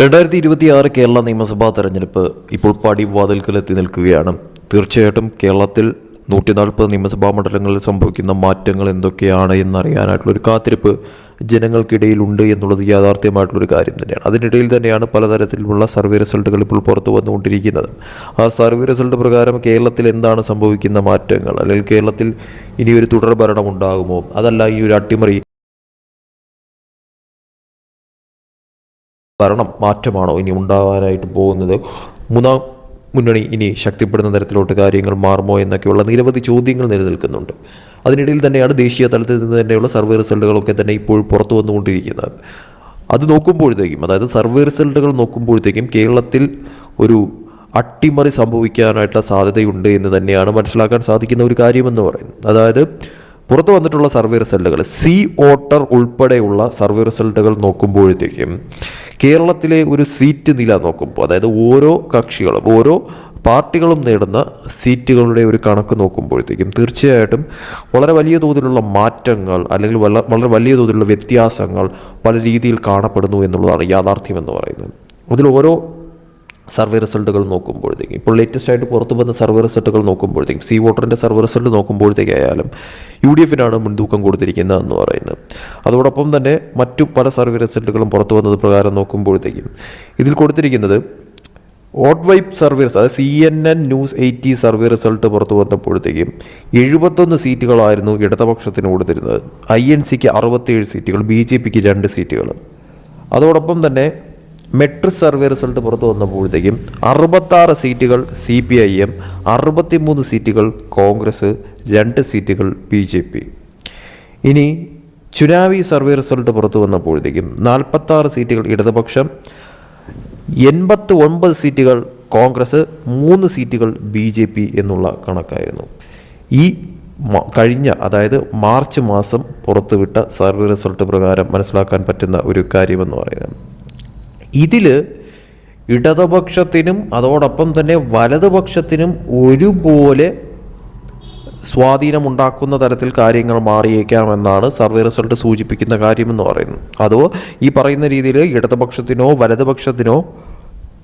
2026 കേരള നിയമസഭാ തെരഞ്ഞെടുപ്പ് ഇപ്പോൾ പടിവാതിൽക്കലെത്തി നിൽക്കുകയാണ്. തീർച്ചയായിട്ടും കേരളത്തിൽ 140 നിയമസഭാ മണ്ഡലങ്ങളിൽ സംഭവിക്കുന്ന മാറ്റങ്ങൾ എന്തൊക്കെയാണ് എന്നറിയാനായിട്ടുള്ളൊരു കാത്തിരിപ്പ് ജനങ്ങൾക്കിടയിലുണ്ട് എന്നുള്ളത് യാഥാർത്ഥ്യമായിട്ടുള്ളൊരു കാര്യം തന്നെയാണ്. അതിനിടയിൽ തന്നെയാണ് പലതരത്തിലുള്ള സർവേ റിസൾട്ടുകൾ ഇപ്പോൾ പുറത്തു വന്നുകൊണ്ടിരിക്കുന്നത്. ആ സർവേ റിസൾട്ട് പ്രകാരം കേരളത്തിൽ എന്താണ് സംഭവിക്കുന്ന മാറ്റങ്ങൾ, അല്ലെങ്കിൽ കേരളത്തിൽ ഇനിയൊരു തുടർ ഭരണം ഉണ്ടാകുമോ, അതല്ല ഈ ഒരു അട്ടിമറി ഭരണം മാറ്റമാണോ ഇനി ഉണ്ടാകാനായിട്ട് പോകുന്നത്, മൂന്നാം മുന്നണി ഇനി ശക്തിപ്പെടുന്ന തരത്തിലോട്ട് കാര്യങ്ങൾ മാറുമോ എന്നൊക്കെയുള്ള നിരവധി ചോദ്യങ്ങൾ നിലനിൽക്കുന്നുണ്ട്. അതിനിടയിൽ തന്നെയാണ് ദേശീയ തലത്തിൽ നിന്ന് തന്നെയുള്ള സർവേ റിസൾട്ടുകളൊക്കെ തന്നെ ഇപ്പോൾ പുറത്തു വന്നുകൊണ്ടിരിക്കുന്നത്. അത് നോക്കുമ്പോഴത്തേക്കും, അതായത് സർവേ റിസൾട്ടുകൾ നോക്കുമ്പോഴത്തേക്കും കേരളത്തിൽ ഒരു അട്ടിമറി സംഭവിക്കാനായിട്ടുള്ള സാധ്യതയുണ്ട് എന്ന് തന്നെയാണ് മനസ്സിലാക്കാൻ സാധിക്കുന്ന ഒരു കാര്യമെന്ന് പറയുന്നത്. അതായത് പുറത്തു വന്നിട്ടുള്ള സർവേ റിസൾട്ടുകൾ, സി വോട്ടർ ഉൾപ്പെടെയുള്ള സർവേ റിസൾട്ടുകൾ നോക്കുമ്പോഴത്തേക്കും കേരളത്തിലെ ഒരു സീറ്റ് നില നോക്കുമ്പോൾ, അതായത് ഓരോ കക്ഷികളും ഓരോ പാർട്ടികളും നേടുന്ന സീറ്റുകളുടെ ഒരു കണക്ക് നോക്കുമ്പോഴത്തേക്കും തീർച്ചയായിട്ടും വളരെ വലിയ തോതിലുള്ള മാറ്റങ്ങൾ, അല്ലെങ്കിൽ വളരെ വലിയ തോതിലുള്ള വ്യത്യാസങ്ങൾ പല രീതിയിൽ കാണപ്പെടുന്നു എന്നുള്ളതാണ് യാഥാർത്ഥ്യം എന്ന് പറയുന്നത്. അതിൽ ഓരോ സർവേ റിസൾട്ടുകൾ നോക്കുമ്പോഴത്തേക്കും, ഇപ്പോൾ ലേറ്റസ്റ്റ് ആയിട്ട് പുറത്തു വന്ന സർവേ റിസൾട്ടുകൾ നോക്കുമ്പോഴത്തേക്കും, സി വോട്ടറിൻ്റെ സർവേ റിസൾട്ട് നോക്കുമ്പോഴത്തേക്കായാലും UDF മുൻതൂക്കം കൊടുത്തിരിക്കുന്നതെന്ന് പറയുന്നത്. അതോടൊപ്പം തന്നെ മറ്റു പല സർവേ റിസൾട്ടുകളും പുറത്തു വന്നത് പ്രകാരം നോക്കുമ്പോഴത്തേക്കും ഇതിൽ കൊടുത്തിരിക്കുന്നത് വോട്ട് വൈപ്പ് സർവേ, അതായത് CNN News 80 സർവേ റിസൾട്ട് പുറത്തു വന്നപ്പോഴത്തേക്കും 71 സീറ്റുകളായിരുന്നു ഇടതുപക്ഷത്തിന് കൊടുത്തിരുന്നത്. INCക്ക് 67 സീറ്റുകൾ, BJPക്ക് 2 സീറ്റുകൾ. അതോടൊപ്പം തന്നെ മെട്രിക് സർവേ റിസൾട്ട് പുറത്തു വന്നപ്പോഴത്തേക്കും 66 സീറ്റുകൾ CPIM, 63 സീറ്റുകൾ കോൺഗ്രസ്, 2 സീറ്റുകൾ BJP. ഇനി ചുനാവി സർവേ റിസൾട്ട് പുറത്തു വന്നപ്പോഴത്തേക്കും 46 സീറ്റുകൾ ഇടതുപക്ഷം, 89 സീറ്റുകൾ കോൺഗ്രസ്, 3 സീറ്റുകൾ BJP എന്നുള്ള കണക്കായിരുന്നു. ഈ കഴിഞ്ഞ, അതായത് മാർച്ച് മാസം പുറത്തുവിട്ട സർവേ റിസൾട്ട് പ്രകാരം മനസ്സിലാക്കാൻ പറ്റുന്ന ഒരു കാര്യമെന്ന് പറയുന്നത്, ഇതിൽ ഇടതുപക്ഷത്തിനും അതോടൊപ്പം തന്നെ വലതുപക്ഷത്തിനും ഒരുപോലെ സ്വാധീനമുണ്ടാക്കുന്ന തരത്തിൽ കാര്യങ്ങൾ മാറിയേക്കാമെന്നാണ് സർവേ റിസൾട്ട് സൂചിപ്പിക്കുന്ന കാര്യമെന്ന് പറയുന്നത്. അതോ ഈ പറയുന്ന രീതിയിൽ ഇടതുപക്ഷത്തിനോ വലതുപക്ഷത്തിനോ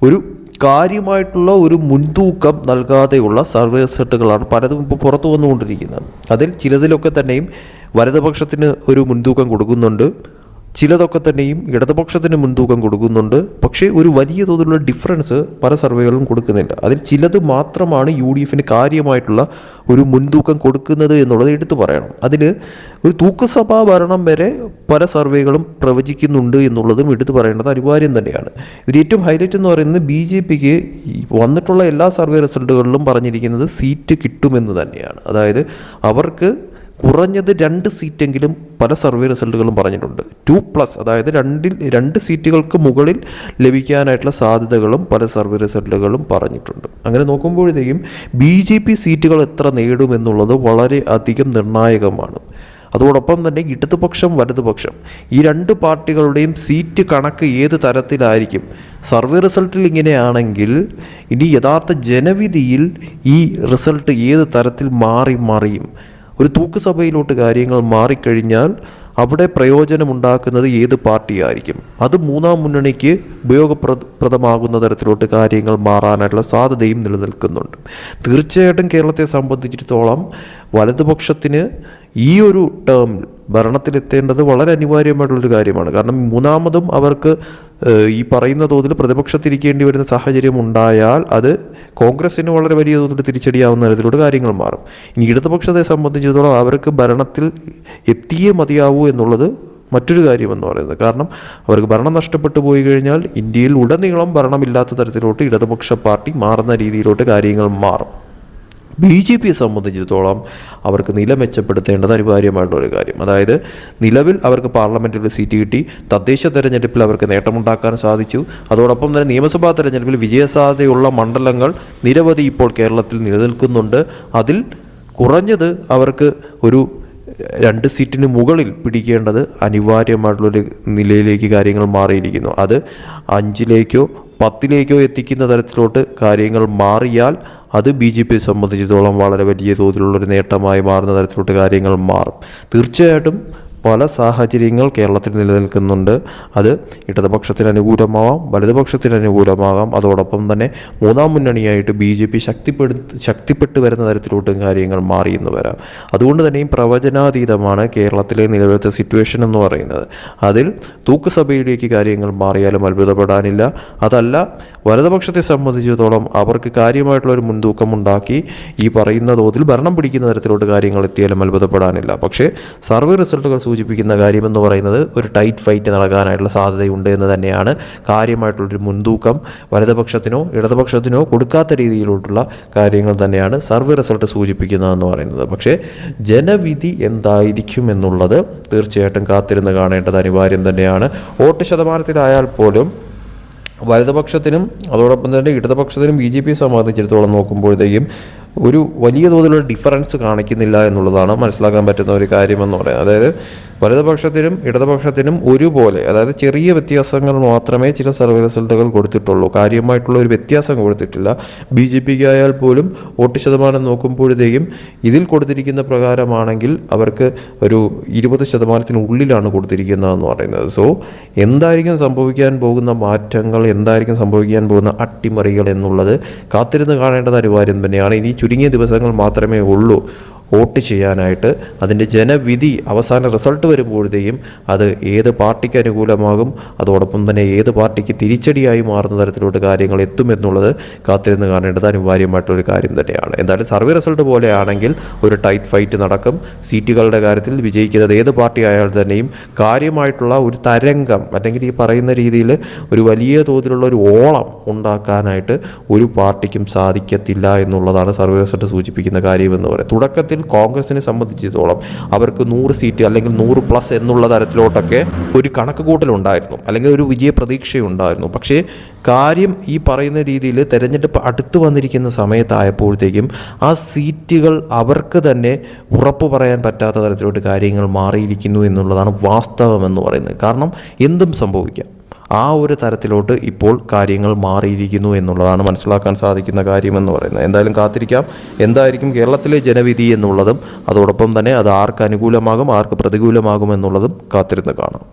ഒരു കാര്യമായിട്ടുള്ള ഒരു മുൻതൂക്കം നൽകാതെയുള്ള സർവേ റിസൾട്ടുകളാണ് പലതും ഇപ്പോൾ പുറത്തു വന്നുകൊണ്ടിരിക്കുന്നത്. അതിൽ ചിലതിലൊക്കെ തന്നെയും വലതുപക്ഷത്തിന് ഒരു മുൻതൂക്കം കൊടുക്കുന്നുണ്ട്, ചിലതൊക്കെ തന്നെയും ഇടതുപക്ഷത്തിന് മുൻതൂക്കം കൊടുക്കുന്നുണ്ട്. പക്ഷേ ഒരു വലിയ തോതിലുള്ള ഡിഫറൻസ് പല സർവേകളും കൊടുക്കുന്നില്ല. അതിൽ ചിലത് മാത്രമാണ് UDF കാര്യമായിട്ടുള്ള ഒരു മുൻതൂക്കം കൊടുക്കുന്നത് എന്നുള്ളത് എടുത്തു പറയണം. അതിൽ ഒരു തൂക്കുസഭാ ഭരണം വരെ പല സർവേകളും പ്രവചിക്കുന്നുണ്ട് എന്നുള്ളതും എടുത്തു പറയേണ്ടത് അനിവാര്യം തന്നെയാണ്. ഇതിൽ ഏറ്റവും ഹൈലൈറ്റ് എന്ന് പറയുന്നത് BJPക്ക് വന്നിട്ടുള്ള എല്ലാ സർവേ റിസൾട്ടുകളിലും പറഞ്ഞിരിക്കുന്നത് സീറ്റ് കിട്ടുമെന്ന് തന്നെയാണ്. അതായത് അവർക്ക് കുറഞ്ഞത് 2 സീറ്റെങ്കിലും പല സർവേ റിസൾട്ടുകളും പറഞ്ഞിട്ടുണ്ട്. 2+, അതായത് 2 സീറ്റുകൾക്ക് മുകളിൽ ലഭിക്കാനായിട്ടുള്ള സാധ്യതകളും പല സർവേ റിസൾട്ടുകളും പറഞ്ഞിട്ടുണ്ട്. അങ്ങനെ നോക്കുമ്പോഴത്തേക്കും BJP സീറ്റുകൾ എത്ര നേടുമെന്നുള്ളത് വളരെ അധികം നിർണായകമാണ്. അതോടൊപ്പം തന്നെ ഇടതുപക്ഷം വലതുപക്ഷം ഈ 2 പാർട്ടികളുടെയും സീറ്റ് കണക്ക് ഏത് തരത്തിലായിരിക്കും, സർവേ റിസൾട്ടിൽ ഇങ്ങനെയാണെങ്കിൽ ഇനി യഥാർത്ഥ ജനവിധിയിൽ ഈ റിസൾട്ട് ഏത് തരത്തിൽ മറിയും. ഒരു തൂക്കുസഭയിലോട്ട് കാര്യങ്ങൾ മാറിക്കഴിഞ്ഞാൽ അവിടെ പ്രയോജനമുണ്ടാക്കുന്നത് ഏത് പാർട്ടിയായിരിക്കും, അത് മൂന്നാം മുന്നണിക്ക് ഉപയോഗപ്രദമാകുന്ന തരത്തിലോട്ട് കാര്യങ്ങൾ മാറാനായിട്ടുള്ള സാധ്യതയും നിലനിൽക്കുന്നുണ്ട്. തീർച്ചയായിട്ടും കേരളത്തെ സംബന്ധിച്ചിടത്തോളം വലതുപക്ഷത്തിന് ഈ ഒരു ടേമിൽ ഭരണത്തിലെത്തേണ്ടത് വളരെ അനിവാര്യമായിട്ടുള്ളൊരു കാര്യമാണ്. കാരണം മൂന്നാമതും അവർക്ക് ഈ പറയുന്ന തോതിൽ പ്രതിപക്ഷത്തിരിക്കേണ്ടി വരുന്ന സാഹചര്യം ഉണ്ടായാൽ അത് കോൺഗ്രസ്സിന് വളരെ വലിയ തോതിൽ തിരിച്ചടിയാവുന്ന തരത്തിലൂടെ കാര്യങ്ങൾ മാറും. ഇനി ഇടതുപക്ഷത്തെ സംബന്ധിച്ചിടത്തോളം അവർക്ക് ഭരണത്തിൽ എത്തിയേ മതിയാവൂ എന്നുള്ളത് മറ്റൊരു കാര്യമെന്ന് പറയുന്നത്. കാരണം അവർക്ക് ഭരണം നഷ്ടപ്പെട്ടു പോയി കഴിഞ്ഞാൽ ഇന്ത്യയിൽ ഉടനീളം ഭരണമില്ലാത്ത തരത്തിലോട്ട് ഇടതുപക്ഷ പാർട്ടി മാറുന്ന രീതിയിലോട്ട് കാര്യങ്ങൾ മാറും. BJPയെ സംബന്ധിച്ചിടത്തോളം അവർക്ക് നില മെച്ചപ്പെടുത്തേണ്ടത് അനിവാര്യമായിട്ടുള്ളൊരു കാര്യം. അതായത് നിലവിൽ അവർക്ക് പാർലമെൻറ്റിൽ ഒരു സീറ്റ് കിട്ടി, തദ്ദേശ തെരഞ്ഞെടുപ്പിൽ അവർക്ക് നേട്ടമുണ്ടാക്കാൻ സാധിച്ചു. അതോടൊപ്പം തന്നെ നിയമസഭാ തെരഞ്ഞെടുപ്പിൽ വിജയസാധ്യതയുള്ള മണ്ഡലങ്ങൾ നിരവധി ഇപ്പോൾ കേരളത്തിൽ നിലനിൽക്കുന്നുണ്ട്. അതിൽ കുറഞ്ഞത് അവർക്ക് ഒരു 2 സീറ്റിന് മുകളിൽ പിടിക്കേണ്ടത് അനിവാര്യമായിട്ടുള്ളൊരു നിലയിലേക്ക് കാര്യങ്ങൾ മാറിയിരിക്കുന്നു. അത് 5ലേക്കോ 10ലേക്കോ എത്തിക്കുന്ന തരത്തിലോട്ട് കാര്യങ്ങൾ മാറിയാൽ അത് BJPയെ സംബന്ധിച്ചിടത്തോളം വളരെ വലിയ തോതിലുള്ളൊരു നേട്ടമായി മാറുന്ന തരത്തിലോട്ട് കാര്യങ്ങൾ മാറും. തീർച്ചയായിട്ടും പല സാഹചര്യങ്ങൾ കേരളത്തിൽ നിലനിൽക്കുന്നുണ്ട്. അത് ഇടതുപക്ഷത്തിന് അനുകൂലമാവാം, വലതുപക്ഷത്തിന് അനുകൂലമാകാം. അതോടൊപ്പം തന്നെ മൂന്നാം മുന്നണിയായിട്ട് BJP ശക്തിപ്പെട്ടു വരുന്ന തരത്തിലോട്ടും കാര്യങ്ങൾ മാറിയെന്ന് വരാം. അതുകൊണ്ട് തന്നെയും പ്രവചനാതീതമാണ് കേരളത്തിലെ നിലവിലത്തെ സിറ്റുവേഷൻ എന്ന് പറയുന്നത്. അതിൽ തൂക്കുസഭയിലേക്ക് കാര്യങ്ങൾ മാറിയാലും അത്ഭുതപ്പെടാനില്ല. അതല്ല, വലതുപക്ഷത്തെ സംബന്ധിച്ചിടത്തോളം അവർക്ക് കാര്യമായിട്ടുള്ളൊരു മുൻതൂക്കം ഉണ്ടാക്കി ഈ പറയുന്ന തോതിൽ ഭരണം പിടിക്കുന്ന തരത്തിലോട്ട് കാര്യങ്ങൾ എത്തിയാലും അത്ഭുതപ്പെടാനില്ല. പക്ഷേ സർവേ റിസൾട്ടുകൾ സൂചിപ്പിക്കുന്ന കാര്യമെന്ന് പറയുന്നത് ഒരു ടൈറ്റ് ഫൈറ്റ് നടക്കാനായിട്ടുള്ള സാധ്യതയുണ്ട് എന്ന് തന്നെയാണ്. കാര്യമായിട്ടുള്ളൊരു മുൻതൂക്കം വലതുപക്ഷത്തിനോ ഇടതുപക്ഷത്തിനോ കൊടുക്കാത്ത രീതിയിലോട്ടുള്ള കാര്യങ്ങൾ തന്നെയാണ് സർവേ റിസൾട്ട് സൂചിപ്പിക്കുന്നതെന്ന് പറയുന്നത്. പക്ഷേ ജനവിധി എന്തായിരിക്കും എന്നുള്ളത് തീർച്ചയായിട്ടും കാത്തിരുന്ന് കാണേണ്ടത് അനിവാര്യം തന്നെയാണ്. വോട്ട് ശതമാനത്തിലായാൽ പോലും വലതുപക്ഷത്തിനും അതോടൊപ്പം തന്നെ ഇടതുപക്ഷത്തിനും BJP സംബന്ധിച്ചിടത്തോളം നോക്കുമ്പോഴത്തേക്കും ഒരു വലിയ തോതിലുള്ള ഡിഫറൻസ് കാണിക്കുന്നില്ല എന്നുള്ളതാണ് മനസ്സിലാക്കാൻ പറ്റുന്ന ഒരു കാര്യമെന്ന് പറയുന്നത്. അതായത് വലതുപക്ഷത്തിനും ഇടതുപക്ഷത്തിനും ഒരുപോലെ, അതായത് ചെറിയ വ്യത്യാസങ്ങൾ മാത്രമേ ചില സർവേ റിസൾട്ടുകൾ കൊടുത്തിട്ടുള്ളൂ. കാര്യമായിട്ടുള്ള ഒരു വ്യത്യാസം കൊടുത്തിട്ടില്ല. BJPക്ക് ആയാൽ പോലും വോട്ട് ശതമാനം നോക്കുമ്പോഴത്തേക്കും ഇതിൽ കൊടുത്തിരിക്കുന്ന പ്രകാരമാണെങ്കിൽ അവർക്ക് ഒരു 20% കൊടുത്തിരിക്കുന്നതെന്ന് പറയുന്നത്. സോ എന്തായിരിക്കും സംഭവിക്കാൻ പോകുന്ന മാറ്റങ്ങൾ, എന്തായിരിക്കും സംഭവിക്കാൻ പോകുന്ന അട്ടിമറികൾ എന്നുള്ളത് കാത്തിരുന്ന് കാണേണ്ടത് അനിവാര്യം തന്നെയാണ്. ഇനി ചുരുങ്ങിയ ദിവസങ്ങൾ മാത്രമേ ഉള്ളൂ വോട്ട് ചെയ്യാനായിട്ട്. അതിൻ്റെ ജനവിധി അവസാന റിസൾട്ട് വരുമ്പോഴത്തേക്കും അത് ഏത് പാർട്ടിക്ക് അനുകൂലമാകും, അതോടൊപ്പം തന്നെ ഏത് പാർട്ടിക്ക് തിരിച്ചടിയായി മാറുന്ന തരത്തിലോട്ട് കാര്യങ്ങൾ എത്തുമെന്നുള്ളത് കാത്തിരുന്ന് കാണേണ്ടത് അനിവാര്യമായിട്ടൊരു കാര്യം തന്നെയാണ്. എന്തായാലും സർവേ റിസൾട്ട് പോലെയാണെങ്കിൽ ഒരു ടൈറ്റ് ഫൈറ്റ് നടക്കും. സീറ്റുകളുടെ കാര്യത്തിൽ വിജയിക്കുന്നത് ഏത് പാർട്ടി ആയാൽ തന്നെയും കാര്യമായിട്ടുള്ള ഒരു തരംഗം, അല്ലെങ്കിൽ ഈ പറയുന്ന രീതിയിൽ ഒരു വലിയ തോതിലുള്ള ഒരു ഓളം ഉണ്ടാക്കാനായിട്ട് ഒരു പാർട്ടിക്കും സാധിക്കത്തില്ല എന്നുള്ളതാണ് സർവേ റിസൾട്ട് സൂചിപ്പിക്കുന്ന കാര്യമെന്ന് പറയുന്നത്. തുടക്കത്തിൽ കോൺഗ്രസിനെ സംബന്ധിച്ചിടത്തോളം അവർക്ക് 100 സീറ്റ് അല്ലെങ്കിൽ 100+ എന്നുള്ള തരത്തിലോട്ടൊക്കെ ഒരു കണക്ക് കൂട്ടലുണ്ടായിരുന്നു, അല്ലെങ്കിൽ ഒരു വിജയ പ്രതീക്ഷയുണ്ടായിരുന്നു. പക്ഷേ കാര്യം ഈ പറയുന്ന രീതിയിൽ തെരഞ്ഞെടുപ്പ് അടുത്ത് വന്നിരിക്കുന്ന സമയത്തായപ്പോഴത്തേക്കും ആ സീറ്റുകൾ അവർക്ക് തന്നെ ഉറപ്പ് പറയാൻ പറ്റാത്ത തരത്തിലോട്ട് കാര്യങ്ങൾ മാറിയിരിക്കുന്നു എന്നുള്ളതാണ് വാസ്തവമെന്ന് പറയുന്നത്. കാരണം എന്തും സംഭവിക്കാം. ആ ഒരു തരത്തിലോട്ട് ഇപ്പോൾ കാര്യങ്ങൾ മാറിയിരിക്കുന്നു എന്നുള്ളതാണ് മനസ്സിലാക്കാൻ സാധിക്കുന്ന കാര്യമെന്ന് പറയുന്നത്. എന്തായാലും കാത്തിരിക്കാം എന്തായിരിക്കും കേരളത്തിലെ ജനവിധി എന്നുള്ളതും, അതോടൊപ്പം തന്നെ അത് ആർക്ക് അനുകൂലമാകും ആർക്ക് പ്രതികൂലമാകും എന്നുള്ളതും കാത്തിരുന്ന് കാണാം.